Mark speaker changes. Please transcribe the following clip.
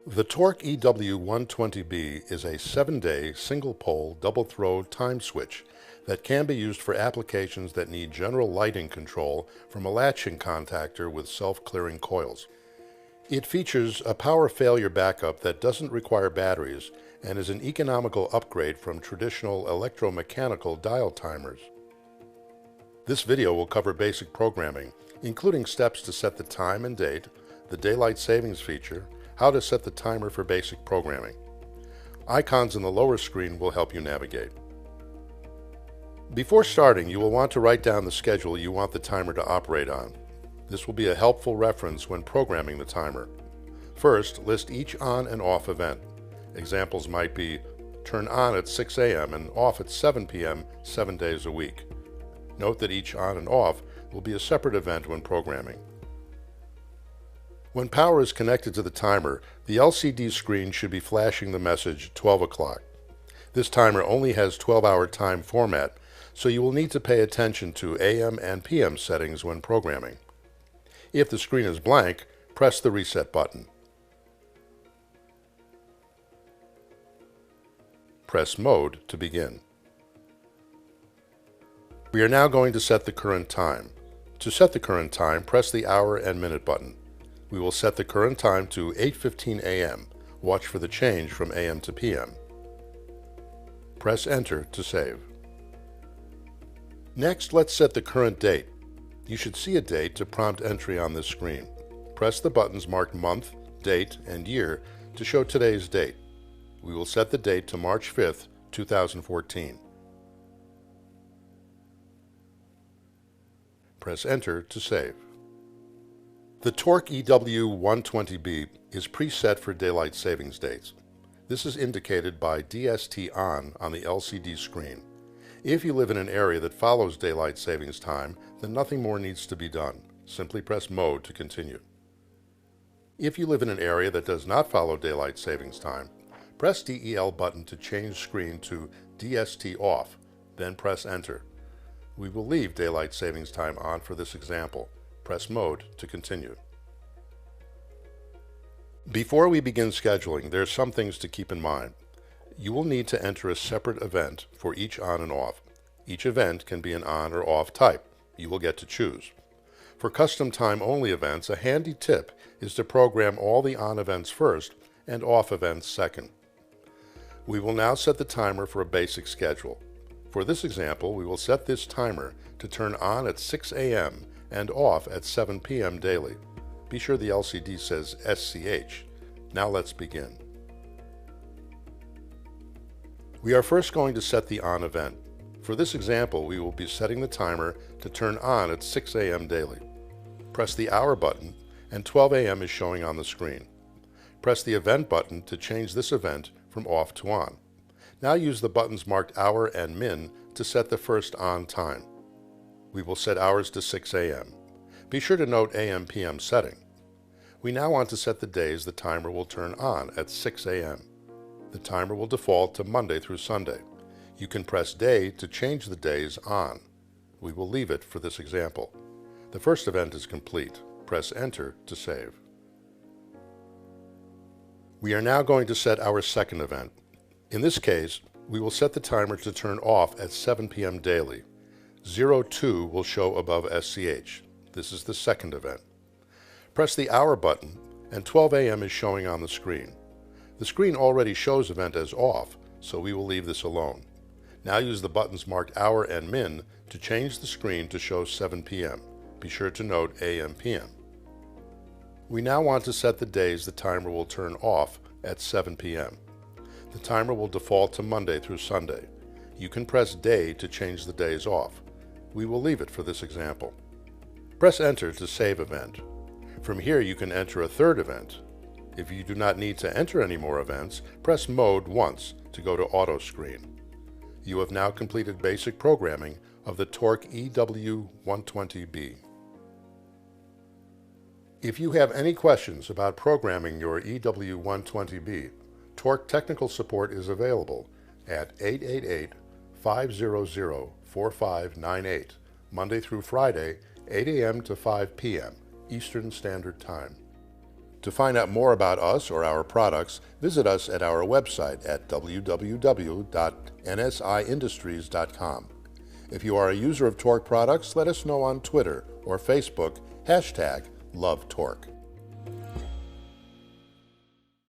Speaker 1: The Tork EW120B is a 7-day single-pole double-throw time switch that can be used for applications that need general lighting control from a latching contactor with self-clearing coils. It features a power failure backup that doesn't require batteries and is an economical upgrade from traditional electromechanical dial timers. This video will cover basic programming, including steps to set the time and date, the daylight savings feature, how to set the timer for basic programming. Icons in the lower screen will help you navigate. Before starting, you will want to write down the schedule you want the timer to operate on. This will be a helpful reference when programming the timer. First, list each on and off event. Examples might be turn on at 6 a.m. and off at 7 p.m. 7 days a week. Note that each on and off will be a separate event when programming. When power is connected to the timer, the LCD screen should be flashing the message 12 o'clock. This timer only has 12-hour time format, so you will need to pay attention to AM and PM settings when programming. If the screen is blank, press the reset button. Press mode to begin. We are now going to set the current time. To set the current time, press the hour and minute button. We will set the current time to 8:15 a.m. Watch for the change from AM to PM. Press enter to save. Next, let's set the current date. You should see a date to prompt entry on this screen. Press the buttons marked month, date, and year to show today's date. We will set the date to March 5th, 2014. Press enter to save. The Tork EW120B is preset for daylight savings dates. This is indicated by DST on the LCD screen. If you live in an area that follows daylight savings time, then nothing more needs to be done. Simply press mode to continue. If you live in an area that does not follow daylight savings time, press DEL button to change screen to DST off, then press enter. We will leave daylight savings time on for this example. Press mode to continue. Before we begin scheduling, there are some things to keep in mind. You will need to enter a separate event for each on and off. Each event can be an on or off type. You will get to choose. For custom time only events, a handy tip is to program all the on events first and off events second. We will now set the timer for a basic schedule. For this example, we will set this timer to turn on at 6 a.m. and off at 7 p.m. daily. Be sure the LCD says SCH. Now let's begin. We are first going to set the on event. For this example, we will be setting the timer to turn on at 6 a.m. daily. Press the hour button and 12 a.m. is showing on the screen. Press the event button to change this event from off to on. Now use the buttons marked hour and min to set the first on time. We will set hours to 6 a.m. Be sure to note AM-PM setting. We now want to set the days the timer will turn on at 6 a.m. The timer will default to Monday through Sunday. You can press day to change the days on. We will leave it for this example. The first event is complete. Press enter to save. We are now going to set our second event. In this case, we will set the timer to turn off at 7 p.m. daily. 02 will show above SCH. This is the second event. Press the hour button and 12 a.m. is showing on the screen. The screen already shows event as off, so we will leave this alone. Now use the buttons marked hour and min to change the screen to show 7 p.m. Be sure to note AM-PM. We now want to set the days the timer will turn off at 7 p.m. The timer will default to Monday through Sunday. You can press day to change the days off. We will leave it for this example. Press enter to save event. From here you can enter a third event. If you do not need to enter any more events, press mode once to go to auto screen. You have now completed basic programming of the Tork EW120B. If you have any questions about programming your EW120B, Tork technical support is available at 888-500-4598, Monday through Friday, 8 a.m. to 5 p.m. Eastern Standard Time. To find out more about us or our products, visit us at our website at www.nsiindustries.com. If you are a user of Tork products, let us know on Twitter or Facebook, #LoveTork.